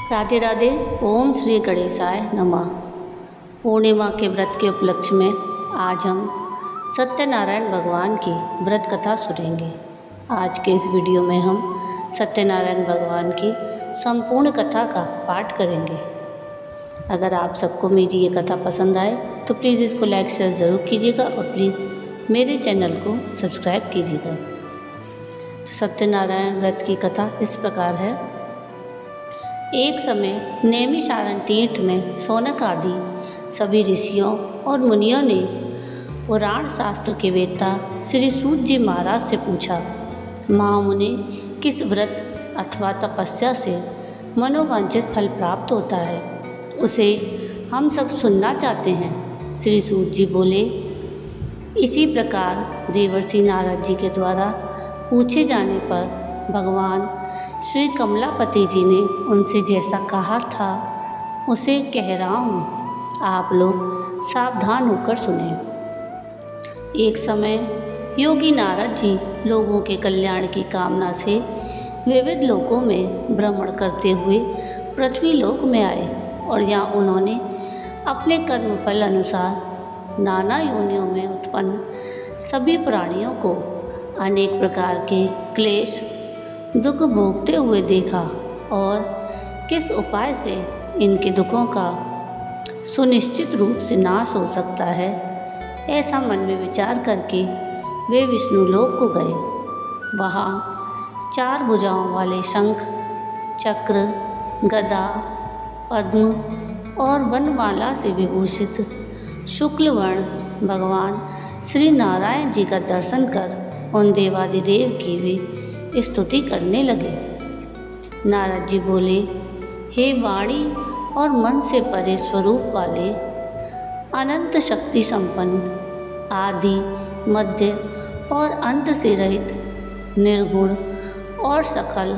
राधे राधे। ओम श्री गणेशाय नमः। पूर्णिमा के व्रत के उपलक्ष्य में आज हम सत्यनारायण भगवान की व्रत कथा सुनेंगे। आज के इस वीडियो में हम सत्यनारायण भगवान की संपूर्ण कथा का पाठ करेंगे। अगर आप सबको मेरी ये कथा पसंद आए तो प्लीज़ इसको लाइक शेयर ज़रूर कीजिएगा और प्लीज़ मेरे चैनल को सब्सक्राइब कीजिएगा। सत्यनारायण व्रत की कथा इस प्रकार है। एक समय नैमिषारण्य तीर्थ में शौनक आदि सभी ऋषियों और मुनियों ने पुराण शास्त्र के वेत्ता श्री सूत जी महाराज से पूछा, महामुनि, किस व्रत अथवा तपस्या से मनोवांछित फल प्राप्त होता है, उसे हम सब सुनना चाहते हैं। श्री सूत जी बोले, इसी प्रकार देवर्षि नारद जी के द्वारा पूछे जाने पर भगवान श्री कमलापति जी ने उनसे जैसा कहा था उसे कह रहा हूँ, आप लोग सावधान होकर सुने। एक समय योगी नारद जी लोगों के कल्याण की कामना से विविध लोकों में भ्रमण करते हुए पृथ्वी लोक में आए और यहाँ उन्होंने अपने कर्मफल अनुसार नाना योनियों में उत्पन्न सभी प्राणियों को अनेक प्रकार के क्लेश दुख भोगते हुए देखा और किस उपाय से इनके दुखों का सुनिश्चित रूप से नाश हो सकता है, ऐसा मन में विचार करके वे विष्णु लोक को गए। वहाँ 4 भुजाओं वाले शंख, चक्र, गदा, पद्म और वनमाला से विभूषित शुक्ल वर्ण भगवान श्री नारायण जी का दर्शन कर उन देवादिदेव की वे स्तुति करने लगे। नारद जी बोले, हे वाणी और मन से परे स्वरूप वाले, अनंत शक्ति संपन्न, आदि मध्य और अंत से रहित, निर्गुण और सकल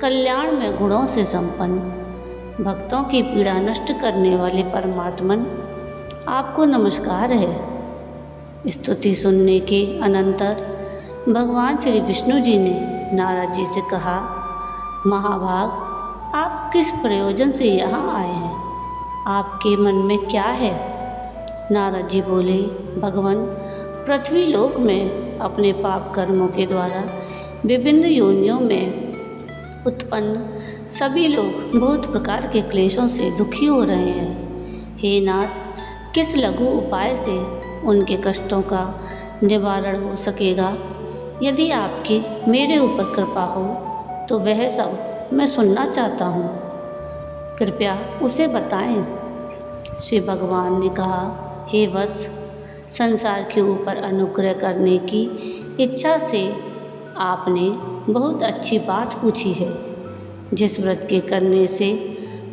कल्याण में गुणों से संपन्न, भक्तों की पीड़ा नष्ट करने वाले परमात्मन, आपको नमस्कार है। स्तुति सुनने के अनंतर भगवान श्री विष्णु जी ने नारद जी से कहा, महाभाग, आप किस प्रयोजन से यहाँ आए हैं, आपके मन में क्या है? नारद जी बोले, भगवान, पृथ्वी लोक में अपने पाप कर्मों के द्वारा विभिन्न योनियों में उत्पन्न सभी लोग बहुत प्रकार के क्लेशों से दुखी हो रहे हैं। हे नाथ, किस लघु उपाय से उनके कष्टों का निवारण हो सकेगा? यदि आपकी मेरे ऊपर कृपा हो तो वह सब मैं सुनना चाहता हूँ, कृपया उसे बताएं। श्री भगवान ने कहा, हे वत्स, संसार के ऊपर अनुग्रह करने की इच्छा से आपने बहुत अच्छी बात पूछी है। जिस व्रत के करने से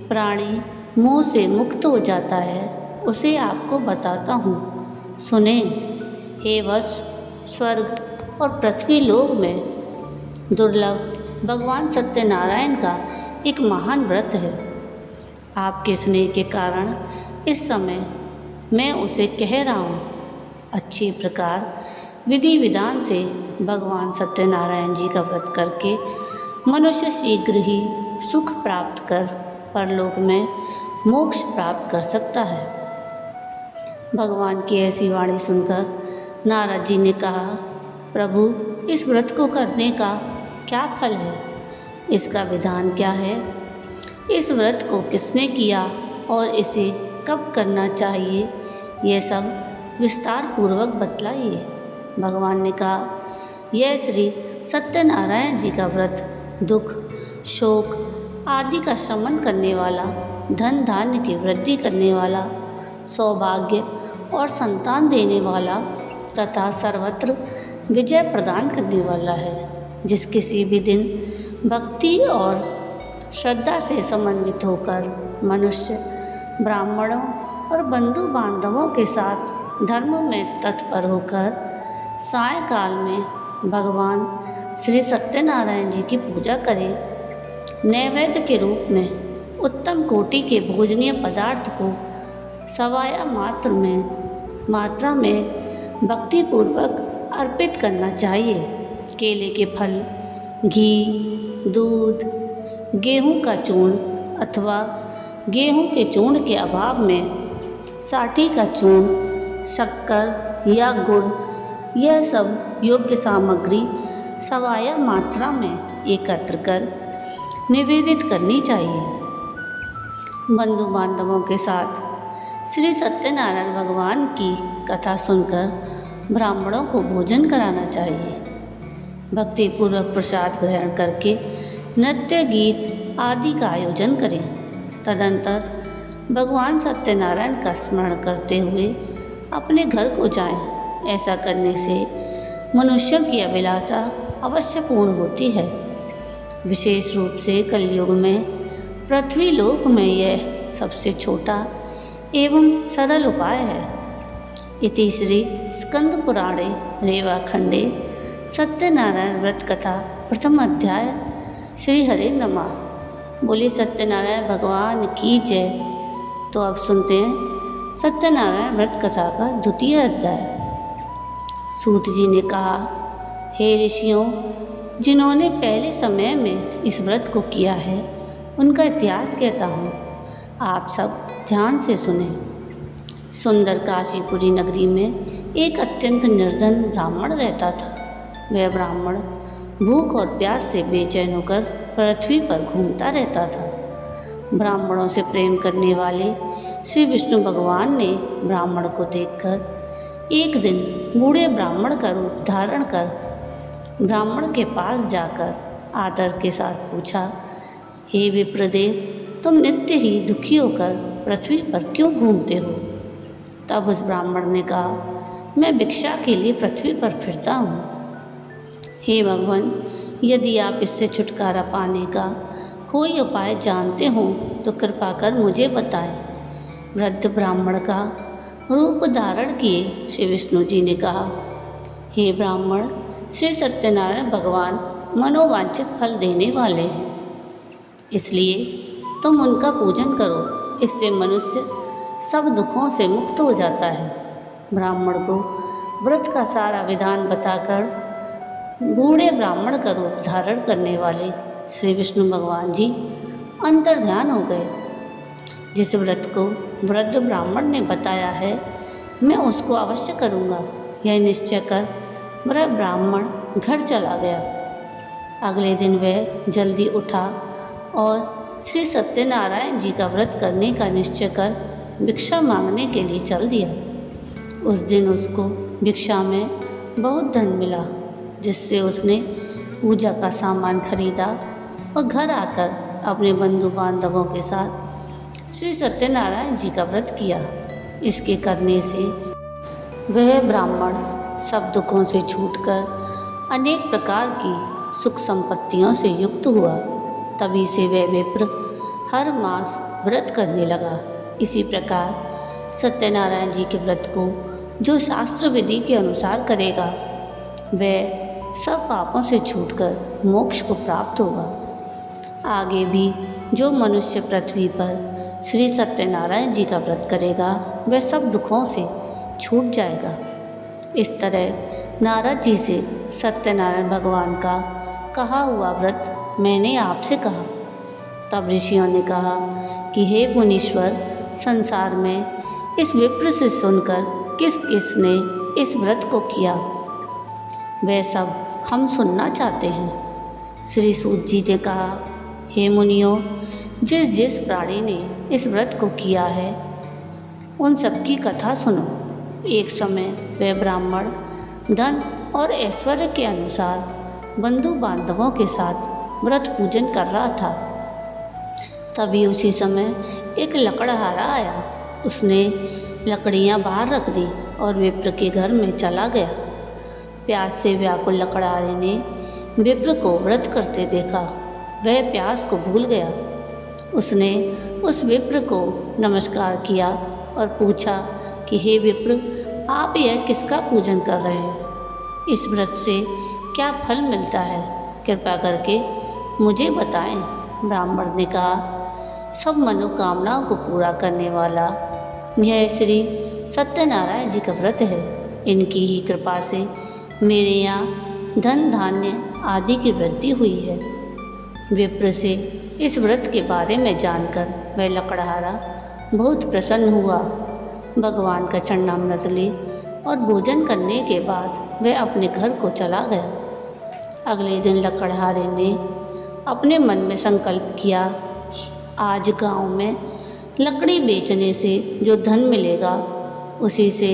प्राणी मोह से मुक्त हो जाता है उसे आपको बताता हूँ, सुने। हे वत्स, स्वर्ग और पृथ्वी लोक में दुर्लभ भगवान सत्यनारायण का एक महान व्रत है। आपके स्नेह के कारण इस समय मैं उसे कह रहा हूँ। अच्छी प्रकार विधि विधान से भगवान सत्यनारायण जी का व्रत करके मनुष्य शीघ्र ही सुख प्राप्त कर परलोक में मोक्ष प्राप्त कर सकता है। भगवान की ऐसी वाणी सुनकर नारद जी ने कहा, प्रभु, इस व्रत को करने का क्या फल है? इसका विधान क्या है? इस व्रत को किसने किया और इसे कब करना चाहिए, यह सब विस्तार पूर्वक बतलाइए। भगवान ने कहा, यह श्री सत्यनारायण जी का व्रत दुख, शोक आदि का शमन करने वाला, धन धान्य की वृद्धि करने वाला, सौभाग्य और संतान देने वाला तथा सर्वत्र विजय प्रदान करने वाला है। जिस किसी भी दिन भक्ति और श्रद्धा से समन्वित होकर मनुष्य ब्राह्मणों और बंधु बांधवों के साथ धर्म में तत्पर होकर सायंकाल में भगवान श्री सत्यनारायण जी की पूजा करे, नैवेद्य के रूप में उत्तम कोटि के भोजनीय पदार्थ को सवाया मात्रा में भक्तिपूर्वक अर्पित करना चाहिए। केले के फल, घी, दूध, गेहूं का चूर्ण, अथवा गेहूं के चूर्ण के अभाव में साठी का चूर्ण, शक्कर या गुड़, यह सब योग्य सामग्री सवाया मात्रा में एकत्र कर निवेदित करनी चाहिए। बंधु बांधवों के साथ श्री सत्यनारायण भगवान की कथा सुनकर ब्राह्मणों को भोजन कराना चाहिए। भक्तिपूर्वक प्रसाद ग्रहण करके नृत्य, गीत आदि का आयोजन करें। तदंतर भगवान सत्यनारायण का स्मरण करते हुए अपने घर को जाएं। ऐसा करने से मनुष्यों की अभिलाषा अवश्य पूर्ण होती है। विशेष रूप से कलयुग में पृथ्वी लोक में यह सबसे छोटा एवं सरल उपाय है। इति श्री स्कंद पुराणे रेवाखंडे सत्यनारायण व्रत कथा प्रथम अध्याय। श्री हरे नमः। बोलिए सत्यनारायण भगवान की जय। तो अब सुनते हैं सत्यनारायण व्रत कथा का द्वितीय अध्याय। सूत जी ने कहा, हे ऋषियों, जिन्होंने पहले समय में इस व्रत को किया है उनका इतिहास कहता हूँ, आप सब ध्यान से सुने। सुंदर काशीपुरी नगरी में एक अत्यंत निर्धन ब्राह्मण रहता था। वह ब्राह्मण भूख और प्यास से बेचैन होकर पृथ्वी पर घूमता रहता था। ब्राह्मणों से प्रेम करने वाले श्री विष्णु भगवान ने ब्राह्मण को देखकर एक दिन बूढ़े ब्राह्मण का रूप धारण कर ब्राह्मण के पास जाकर आदर के साथ पूछा, हे विप्रदेव, तुम नित्य ही दुखी होकर पृथ्वी पर क्यों घूमते हो? तब उस ब्राह्मण ने कहा, मैं भिक्षा के लिए पृथ्वी पर फिरता हूँ। हे भगवान, यदि आप इससे छुटकारा पाने का कोई उपाय जानते हो तो कृपा कर मुझे बताएं। वृद्ध ब्राह्मण का रूप धारण किए श्री विष्णु जी ने कहा, हे ब्राह्मण, श्री सत्यनारायण भगवान मनोवांछित फल देने वाले हैं, इसलिए तुम उनका पूजन करो। इससे मनुष्य सब दुखों से मुक्त हो जाता है। ब्राह्मण को व्रत का सारा विधान बताकर बूढ़े ब्राह्मण का रूप धारण करने वाले श्री विष्णु भगवान जी अंतर्ध्यान हो गए। जिस व्रत को वृद्ध ब्राह्मण ने बताया है, मैं उसको अवश्य करूँगा, यह निश्चय कर वह ब्राह्मण घर चला गया। अगले दिन वह जल्दी उठा और श्री सत्यनारायण जी का व्रत करने का निश्चय कर भिक्षा मांगने के लिए चल दिया। उस दिन उसको भिक्षा में बहुत धन मिला, जिससे उसने पूजा का सामान खरीदा और घर आकर अपने बंधु बांधवों के साथ श्री सत्यनारायण जी का व्रत किया। इसके करने से वह ब्राह्मण सब दुखों से छूटकर अनेक प्रकार की सुख संपत्तियों से युक्त हुआ। तभी से वह विप्र हर मास व्रत करने लगा। इसी प्रकार सत्यनारायण जी के व्रत को जो शास्त्र विधि के अनुसार करेगा, वह सब पापों से छूटकर मोक्ष को प्राप्त होगा। आगे भी जो मनुष्य पृथ्वी पर श्री सत्यनारायण जी का व्रत करेगा, वह सब दुखों से छूट जाएगा। इस तरह नारद जी से सत्यनारायण भगवान का कहा हुआ व्रत मैंने आपसे कहा। तब ऋषियों ने कहा कि हे मुनीश्वर, संसार में इस विप्र से सुनकर किस किस ने इस व्रत को किया, वह सब हम सुनना चाहते हैं। श्री सूत जी ने कहा, हे मुनियों, जिस जिस प्राणी ने इस व्रत को किया है उन सबकी कथा सुनो। एक समय वह ब्राह्मण धन और ऐश्वर्य के अनुसार बंधु बांधवों के साथ व्रत पूजन कर रहा था। तभी उसी समय एक लकड़हारा आया। उसने लकड़ियाँ बाहर रख दी और विप्र के घर में चला गया। प्यास से व्याकुल लकड़हारे ने विप्र को व्रत करते देखा। वह प्यास को भूल गया। उसने उस विप्र को नमस्कार किया और पूछा कि हे विप्र, आप यह किसका पूजन कर रहे हैं? इस व्रत से क्या फल मिलता है? कृपा करके मुझे बताएं। ब्राह्मण ने कहा, सब मनोकामनाओं को पूरा करने वाला यह श्री सत्यनारायण जी का व्रत है। इनकी ही कृपा से मेरे यहाँ धन धान्य आदि की वृद्धि हुई है। विप्र से इस व्रत के बारे में जानकर वह लकड़हारा बहुत प्रसन्न हुआ। भगवान का चरणामृत ले और भोजन करने के बाद वह अपने घर को चला गया। अगले दिन लकड़हारे ने अपने मन में संकल्प किया, आज गांव में लकड़ी बेचने से जो धन मिलेगा उसी से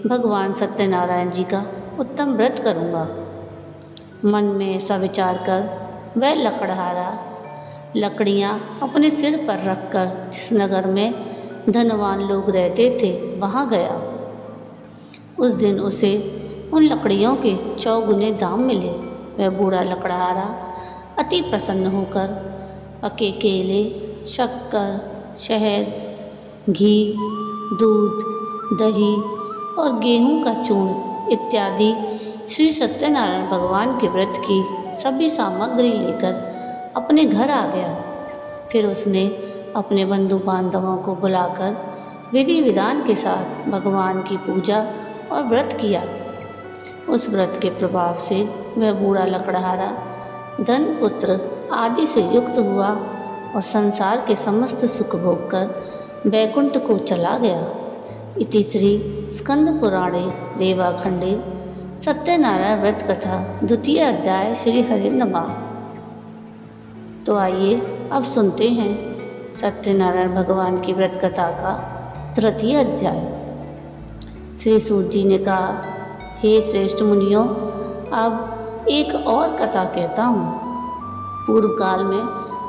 भगवान सत्यनारायण जी का उत्तम व्रत करूंगा। मन में ऐसा विचार कर वह लकड़हारा लकड़ियां अपने सिर पर रखकर जिस नगर में धनवान लोग रहते थे वहां गया। उस दिन उसे उन लकड़ियों के 4 गुने दाम मिले। वह बूढ़ा लकड़हारा अति प्रसन्न होकर पके केले, शक्कर, शहद, घी, दूध, दही और गेहूं का चूर्ण इत्यादि श्री सत्यनारायण भगवान के व्रत की सभी सामग्री लेकर अपने घर आ गया। फिर उसने अपने बंधु बांधवों को बुलाकर विधि विधान के साथ भगवान की पूजा और व्रत किया। उस व्रत के प्रभाव से वह बूढ़ा लकड़हारा धन, पुत्र आदि से युक्त हुआ और संसार के समस्त सुख भोग कर वैकुंठ को चला गया। इति श्री स्कंद पुराणे रेवाखंडे सत्यनारायण व्रत कथा द्वितीय अध्याय श्री हरि नमः। तो आइए अब सुनते हैं सत्यनारायण भगवान की व्रत कथा का तृतीय अध्याय। श्री सूत जी ने कहा, हे श्रेष्ठ मुनियों, अब एक और कथा कहता हूँ। पूर्व काल में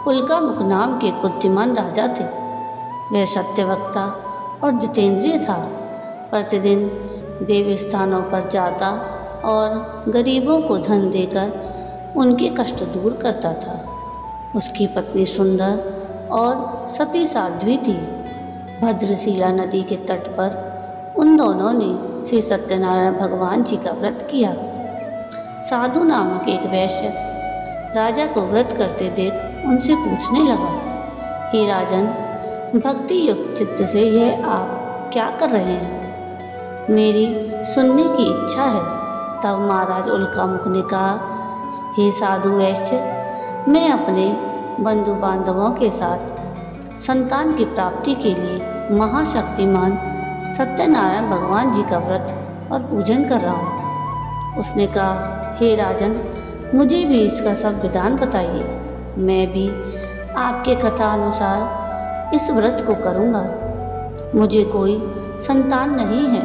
उल्कामुख नाम के एक बुद्धिमान राजा थे। वह सत्यवक्ता और जितेंद्रिय था। प्रतिदिन देव स्थानों पर जाता और गरीबों को धन देकर उनके कष्ट दूर करता था। उसकी पत्नी सुंदर और सती साध्वी थी। भद्रशिला नदी के तट पर उन दोनों ने श्री सत्यनारायण भगवान जी का व्रत किया। साधु नामक एक वैश्य राजा को व्रत करते देख उनसे पूछने लगा, हे राजन, भक्ति युक्त चित्त से यह आप क्या कर रहे हैं? मेरी सुनने की इच्छा है। तब महाराज उल्कामुख ने कहा, हे साधु वैश्य, मैं अपने बंधु बांधवों के साथ संतान की प्राप्ति के लिए महाशक्तिमान सत्यनारायण भगवान जी का व्रत और पूजन कर रहा हूँ। उसने कहा, हे राजन, मुझे भी इसका सब विधान बताइए। मैं भी आपके कथा अनुसार इस व्रत को करूँगा। मुझे कोई संतान नहीं है।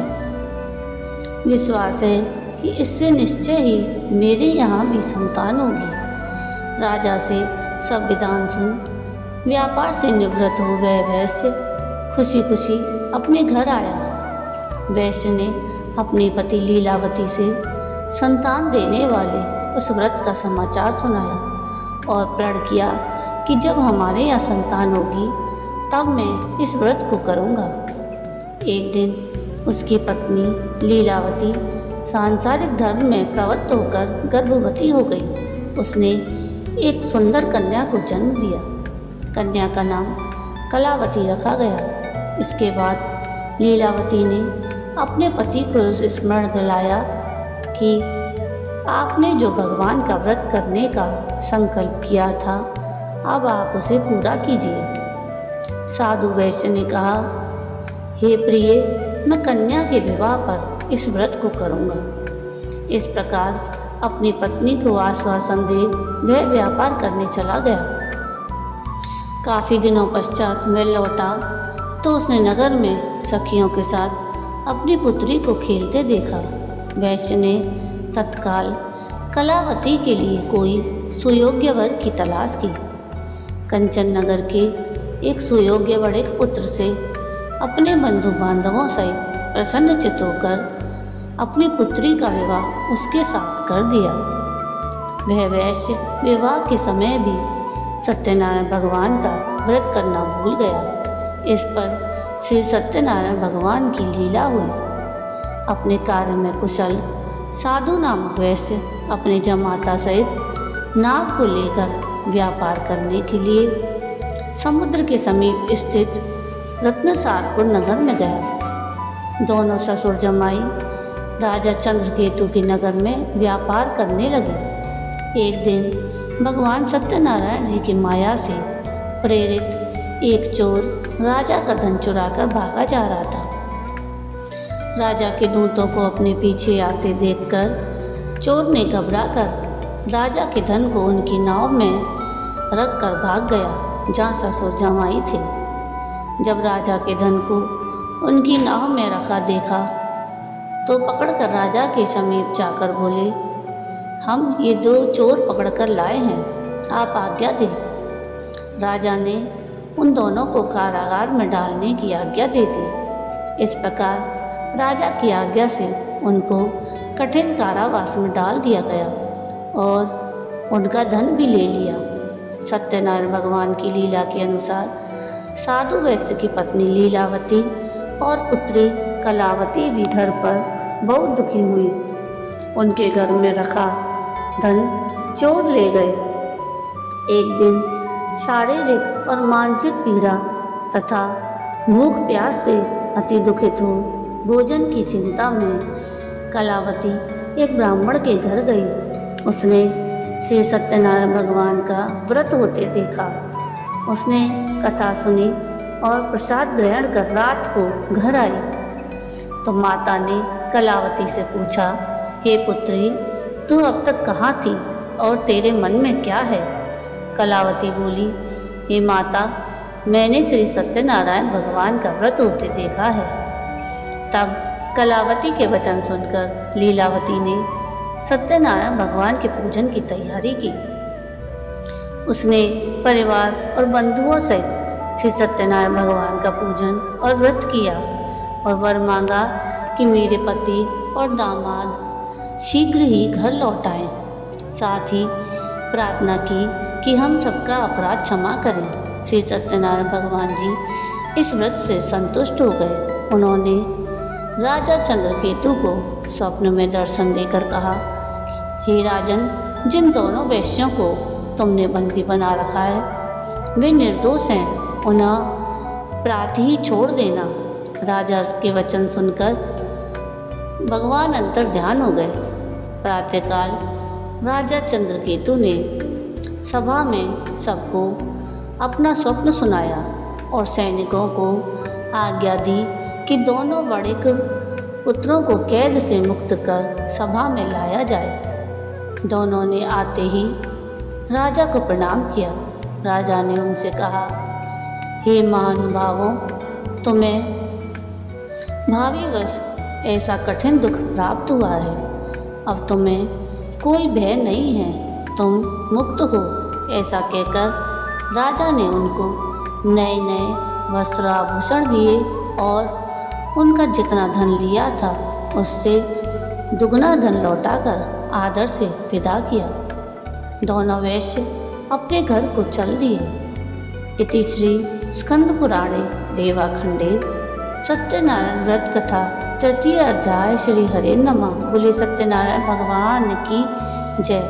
विश्वास है कि इससे निश्चय ही मेरे यहाँ भी संतान होगी। राजा से सब विधान सुन व्यापार से निवृत्त हो वह वैश्य खुशी खुशी अपने घर आया। वैश्य ने अपनी पति लीलावती से संतान देने वाले उस व्रत का समाचार सुनाया और प्रण किया कि जब हमारे यहाँ संतान होगी तब मैं इस व्रत को करूँगा। एक दिन उसकी पत्नी लीलावती सांसारिक धर्म में प्रवृत्त होकर गर्भवती हो गई। उसने एक सुंदर कन्या को जन्म दिया। कन्या का नाम कलावती रखा गया। इसके बाद लीलावती ने अपने पति को स्मरण दिलाया कि आपने जो भगवान का व्रत करने का संकल्प किया था, अब आप उसे पूरा कीजिए। साधु वैश्य ने कहा, हे प्रिय, मैं कन्या के विवाह पर इस व्रत को करूँगा। इस प्रकार अपनी पत्नी को आश्वासन दे वह व्यापार करने चला गया। काफ़ी दिनों पश्चात वह लौटा तो उसने नगर में सखियों के साथ अपनी पुत्री को खेलते देखा। वैश्य ने तत्काल कलावती के लिए कोई सुयोग्य वर की तलाश की। कंचन नगर के एक सुयोग्य बड़े पुत्र से अपने बंधु बांधवों सहित प्रसन्नचित्त होकर अपनी पुत्री का विवाह उसके साथ कर दिया। वह वैश्य विवाह के समय भी सत्यनारायण भगवान का व्रत करना भूल गया। इस पर श्री सत्यनारायण भगवान की लीला हुई। अपने कार्य में कुशल साधु नामक वैश्य अपने जमाता सहित नाव को लेकर व्यापार करने के लिए समुद्र के समीप स्थित रत्नसारपुर नगर में गया। दोनों ससुर जमाई राजा चंद्रकेतु के नगर में व्यापार करने लगे। एक दिन भगवान सत्यनारायण जी की माया से प्रेरित एक चोर राजा का धन चुराकर भागा जा रहा था। राजा के दूतों को अपने पीछे आते देखकर चोर ने घबराकर राजा के धन को उनकी नाव में रख कर भाग गया जहाँ ससुर जमाई थे। जब राजा के धन को उनकी नाव में रखा देखा तो पकड़कर राजा के समीप जाकर बोले, हम ये दो चोर पकड़कर लाए हैं, आप आज्ञा दें। राजा ने उन दोनों को कारागार में डालने की आज्ञा दे दी। इस प्रकार राजा की आज्ञा से उनको कठिन कारावास में डाल दिया गया और उनका धन भी ले लिया। सत्यनारायण भगवान की लीला के अनुसार साधु वैश्य की पत्नी लीलावती और पुत्री कलावती भी घर पर बहुत दुखी हुई। उनके घर में रखा धन चोर ले गए। एक दिन शारीरिक और मानसिक पीड़ा तथा भूख प्यास से अति दुखित हो भोजन की चिंता में कलावती एक ब्राह्मण के घर गई। उसने श्री सत्यनारायण भगवान का व्रत होते देखा। उसने कथा सुनी और प्रसाद ग्रहण कर रात को घर आई तो माता ने कलावती से पूछा, हे पुत्री, तू अब तक कहाँ थी और तेरे मन में क्या है? कलावती बोली, हे माता, मैंने श्री सत्यनारायण भगवान का व्रत होते देखा है। तब कलावती के वचन सुनकर लीलावती ने सत्यनारायण भगवान के पूजन की तैयारी की। उसने परिवार और बंधुओं सहित श्री सत्यनारायण भगवान का पूजन और व्रत किया और वर मांगा कि मेरे पति और दामाद शीघ्र ही घर लौट आएं। साथ ही प्रार्थना की कि हम सबका अपराध क्षमा करें। श्री सत्यनारायण भगवान जी इस व्रत से संतुष्ट हो गए। उन्होंने राजा चंद्रकेतु को स्वप्न में दर्शन देकर कहा, हे राजन, जिन दोनों वैश्यों को तुमने बंदी बना रखा है वे निर्दोष हैं, उन्हें प्रातः ही छोड़ देना। राजा के वचन सुनकर भगवान अंतर ध्यान हो गए। प्रातःकाल राजा चंद्रकेतु ने सभा में सबको अपना स्वप्न सुनाया और सैनिकों को आज्ञा दी कि दोनों बड़े पुत्रों को कैद से मुक्त कर सभा में लाया जाए। दोनों ने आते ही राजा को प्रणाम किया। राजा ने उनसे कहा, हे महानुभावों, तुम्हें भावीवश ऐसा कठिन दुख प्राप्त हुआ है। अब तुम्हें कोई भय नहीं है, तुम मुक्त हो। ऐसा कहकर राजा ने उनको नए नए वस्त्र आभूषण दिए और उनका जितना धन लिया था उससे दुगना धन लौटाकर आदर से विदा किया। दोनों वैश्य अपने घर को चल दिए। इति श्री स्कंद पुराणे रेवाखंडे सत्यनारायण व्रत कथा तृतीय अध्याय। श्री हरे नमः। बोले सत्यनारायण भगवान की जय।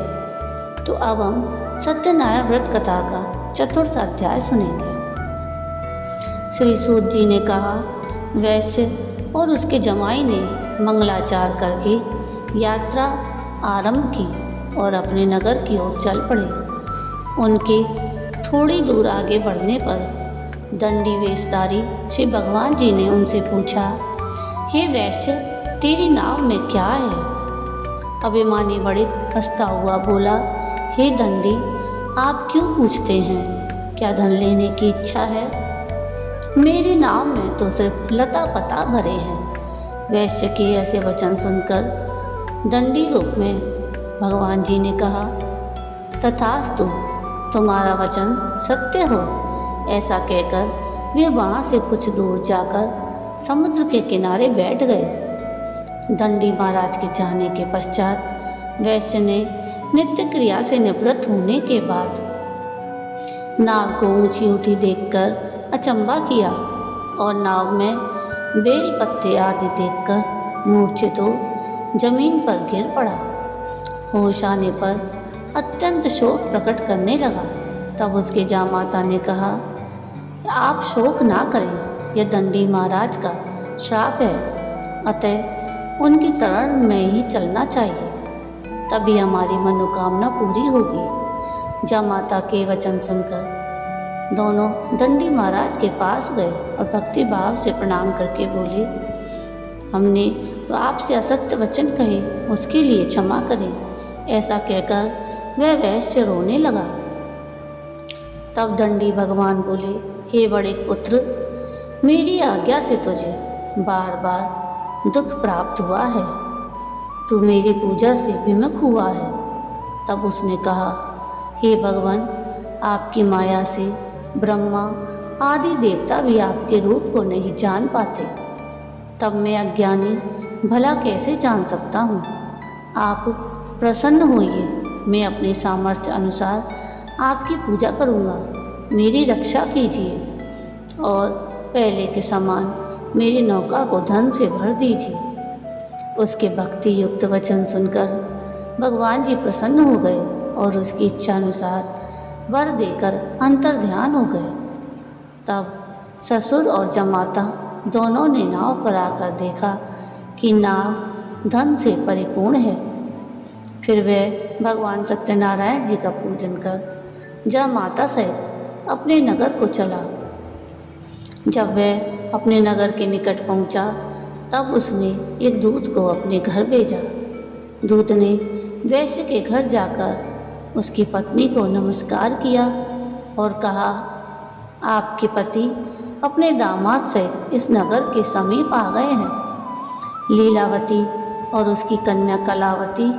तो अब हम सत्यनारायण व्रत कथा का चतुर्थ अध्याय सुनेंगे। श्री सूत जी ने कहा, वैश्य और उसके जमाई ने मंगलाचार करके यात्रा आरंभ की और अपने नगर की ओर चल पड़े। उनके थोड़ी दूर आगे बढ़ने पर दंडी वेशधारी श्री भगवान जी ने उनसे पूछा, हे वैश्य, तेरी नाव में क्या है? अभिमानी बड़े हंसता हुआ बोला, हे दंडी, आप क्यों पूछते हैं? क्या धन लेने की इच्छा है? मेरी नाव में तो सिर्फ लता पता भरे हैं। वैश्य के ऐसे वचन सुनकर दंडी रूप में भगवान जी ने कहा, तथास्तु, तुम्हारा वचन सत्य हो। ऐसा कहकर वे वहाँ से कुछ दूर जाकर समुद्र के किनारे बैठ गए। दंडी महाराज के जाने के पश्चात वैश्य ने नित्य क्रिया से निवृत्त होने के बाद नाव को ऊंची उठी देखकर अचंभा किया और नाव में बेल पत्ते आदि देखकर मूर्छित हो जमीन पर गिर पड़ा। होश आने पर अत्यंत शोक प्रकट करने लगा। तब उसके जामाता ने कहा, आप शोक ना करें, यह दंडी महाराज का श्राप है, अतः उनकी शरण में ही चलना चाहिए, तभी हमारी मनोकामना पूरी होगी। जामाता के वचन सुनकर दोनों दंडी महाराज के पास गए और भक्ति भाव से प्रणाम करके बोले, हमने तो आपसे असत्य वचन कहे, उसके लिए क्षमा करें। ऐसा कहकर वह वैश्य रोने लगा। तब दंडी भगवान बोले, हे बड़े पुत्र, मेरी आज्ञा से तुझे बार बार दुख प्राप्त हुआ है, तू मेरी पूजा से विमुख हुआ है। तब उसने कहा, हे भगवान, आपकी माया से ब्रह्मा आदि देवता भी आपके रूप को नहीं जान पाते, तब मैं अज्ञानी भला कैसे जान सकता हूँ। आप प्रसन्न होइए, मैं अपने सामर्थ्य अनुसार आपकी पूजा करूँगा, मेरी रक्षा कीजिए और पहले के समान मेरी नौका को धन से भर दीजिए। उसके भक्ति युक्त वचन सुनकर भगवान जी प्रसन्न हो गए और उसकी इच्छा अनुसार वर देकर अंतर्ध्यान हो गए। तब ससुर और जमाता दोनों ने नाव पर आकर देखा कि नाव धन से परिपूर्ण है। फिर वे भगवान सत्यनारायण जी का पूजन कर जमाता सहित अपने नगर को चला। जब वह अपने नगर के निकट पहुंचा, तब उसने एक दूत को अपने घर भेजा। दूत ने वैश्य के घर जाकर उसकी पत्नी को नमस्कार किया और कहा, आपके पति अपने दामाद सहित इस नगर के समीप आ गए हैं। लीलावती और उसकी कन्या कलावती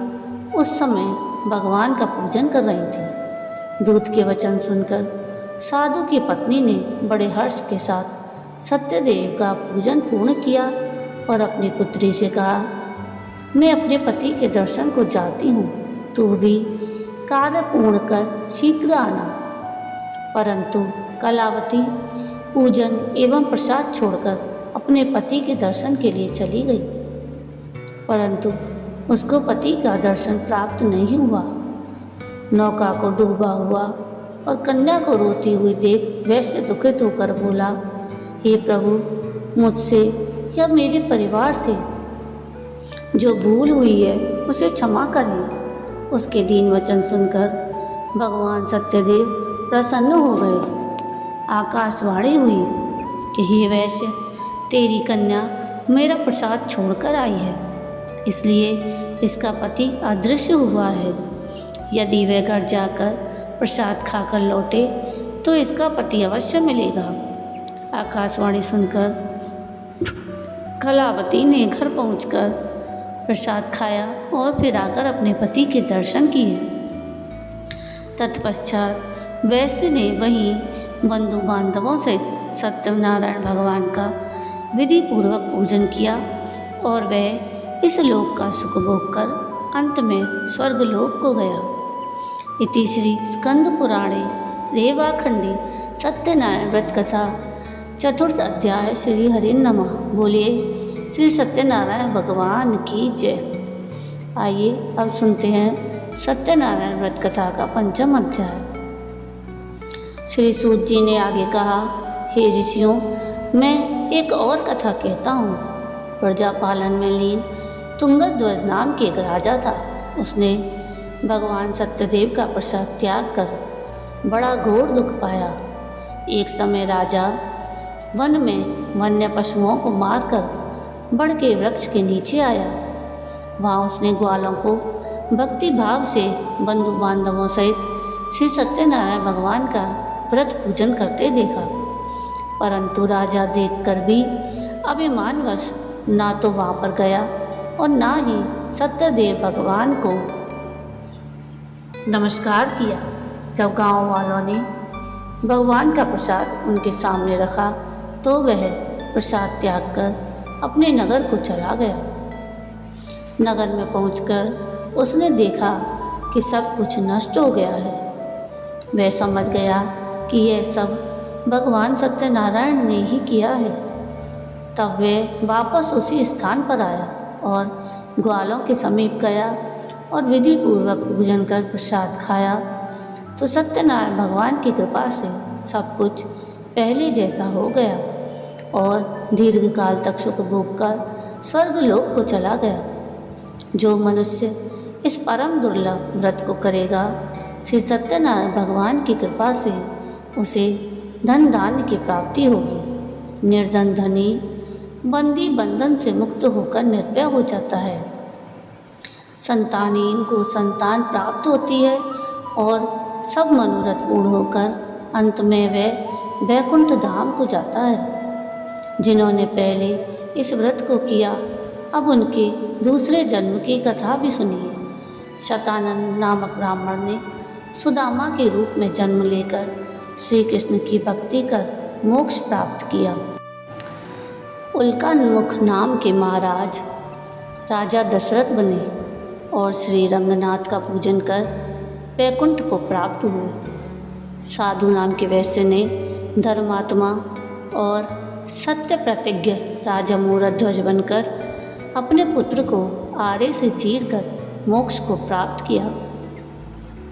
उस समय भगवान का पूजन कर रही थी। दूत के वचन सुनकर साधु की पत्नी ने बड़े हर्ष के साथ सत्यदेव का पूजन पूर्ण किया और अपनी पुत्री से कहा, मैं अपने पति के दर्शन को जाती हूँ, तू भी कार्य पूर्ण कर शीघ्र आना। परंतु कलावती पूजन एवं प्रसाद छोड़कर अपने पति के दर्शन के लिए चली गई, परंतु उसको पति का दर्शन प्राप्त नहीं हुआ। नौका को डूबा हुआ और कन्या को रोती हुई देख वैश्य दुखित होकर बोला, हे प्रभु, मुझसे या मेरे परिवार से जो भूल हुई है उसे क्षमा करें। उसके दीन वचन सुनकर भगवान सत्यदेव प्रसन्न हो गए। आकाशवाणी हुई कि हे वैश्य, तेरी कन्या मेरा प्रसाद छोड़कर आई है, इसलिए इसका पति अदृश्य हुआ है। यदि वह घर जाकर प्रसाद खाकर लौटे तो इसका पति अवश्य मिलेगा। आकाशवाणी सुनकर कलावती ने घर पहुंचकर प्रसाद खाया और फिर आकर अपने पति के दर्शन किए। तत्पश्चात वैश्य ने वहीं बंधु बांधवों सहित सत्यनारायण भगवान का विधि पूर्वक पूजन किया और वह इस लोक का सुख भोग कर अंत में स्वर्गलोक को गया। इति श्री स्कंद पुराणे रेवाखंडे सत्यनारायण व्रत कथा चतुर्थ अध्याय। श्री हरि नमः। बोलिए श्री सत्यनारायण भगवान की जय। आइए अब सुनते हैं सत्यनारायण व्रत कथा का पंचम अध्याय। श्री सूत जी ने आगे कहा, हे ऋषियों, मैं एक और कथा कहता हूँ। प्रजा पालन में लीन तुंगध्वज नाम के एक राजा था। उसने भगवान सत्यदेव का प्रसाद त्याग कर बड़ा घोर दुख पाया। एक समय राजा वन में वन्य पशुओं को मारकर बड़ के वृक्ष के नीचे आया। वहाँ उसने ग्वालों को भक्ति भाव से बंधु बांधवों सहित श्री सत्यनारायण भगवान का व्रत पूजन करते देखा, परंतु राजा देखकर भी अभिमानवश ना तो वहाँ पर गया और ना ही सत्यदेव भगवान को नमस्कार किया। जब गांव वालों ने भगवान का प्रसाद उनके सामने रखा तो वह प्रसाद त्याग कर अपने नगर को चला गया। नगर में पहुंचकर उसने देखा कि सब कुछ नष्ट हो गया है। वह समझ गया कि यह सब भगवान सत्यनारायण ने ही किया है। तब वह वापस उसी स्थान पर आया और ग्वालों के समीप गया और विधि पूर्वक पूजन कर प्रसाद खाया तो सत्यनारायण भगवान की कृपा से सब कुछ पहले जैसा हो गया और दीर्घ काल तक सुख भोग कर स्वर्गलोक को चला गया। जो मनुष्य इस परम दुर्लभ व्रत को करेगा, श्री सत्यनारायण भगवान की कृपा से उसे धन धान्य की प्राप्ति होगी। निर्धन धनी बंदी बंधन से मुक्त होकर निर्भय हो जाता है। संतानहीन को संतान प्राप्त होती है और सब मनोरथ पूर्ण होकर अंत में वह वैकुंठ धाम को जाता है। जिन्होंने पहले इस व्रत को किया, अब उनके दूसरे जन्म की कथा भी सुनिए। शतानंद नामक ब्राह्मण ने सुदामा के रूप में जन्म लेकर श्री कृष्ण की भक्ति कर मोक्ष प्राप्त किया। उल्कान्मुख नाम के महाराज राजा दशरथ बने और श्री रंगनाथ का पूजन कर वैकुंठ को प्राप्त हुए। साधु नाम के वैश्य ने धर्मात्मा और सत्य प्रतिज्ञ राजा मूरध्वज बनकर अपने पुत्र को आरे से चीरकर मोक्ष को प्राप्त किया।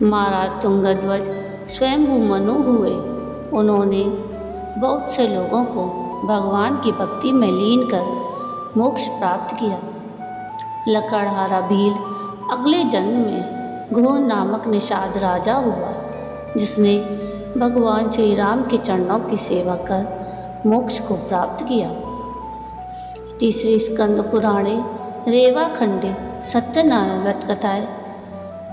महाराज तुंगध्वज स्वयंभू मनु हुए। उन्होंने बहुत से लोगों को भगवान की भक्ति में लीन कर मोक्ष प्राप्त किया। लकड़हारा भील अगले जन्म में घोर नामक निषाद राजा हुआ, जिसने भगवान श्री राम के चरणों की सेवा कर मोक्ष को प्राप्त किया। तीसरी स्कंद पुराणे रेवा खंडे सत्यनारायण व्रत कथाएँ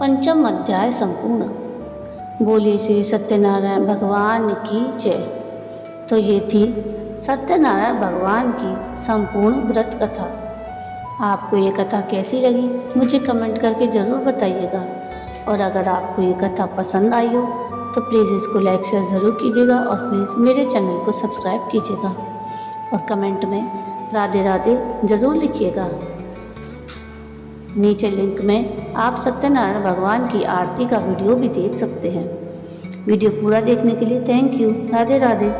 पंचम अध्याय संपूर्ण। बोली श्री सत्यनारायण भगवान की जय। तो ये थी सत्यनारायण भगवान की संपूर्ण व्रत कथा। आपको ये कथा कैसी लगी मुझे कमेंट करके ज़रूर बताइएगा, और अगर आपको ये कथा पसंद आई हो तो प्लीज़ इसको लाइक शेयर ज़रूर कीजिएगा, और प्लीज़ मेरे चैनल को सब्सक्राइब कीजिएगा, और कमेंट में राधे राधे ज़रूर लिखिएगा। नीचे लिंक में आप सत्यनारायण भगवान की आरती का वीडियो भी देख सकते हैं। वीडियो पूरा देखने के लिए थैंक यू। राधे राधे।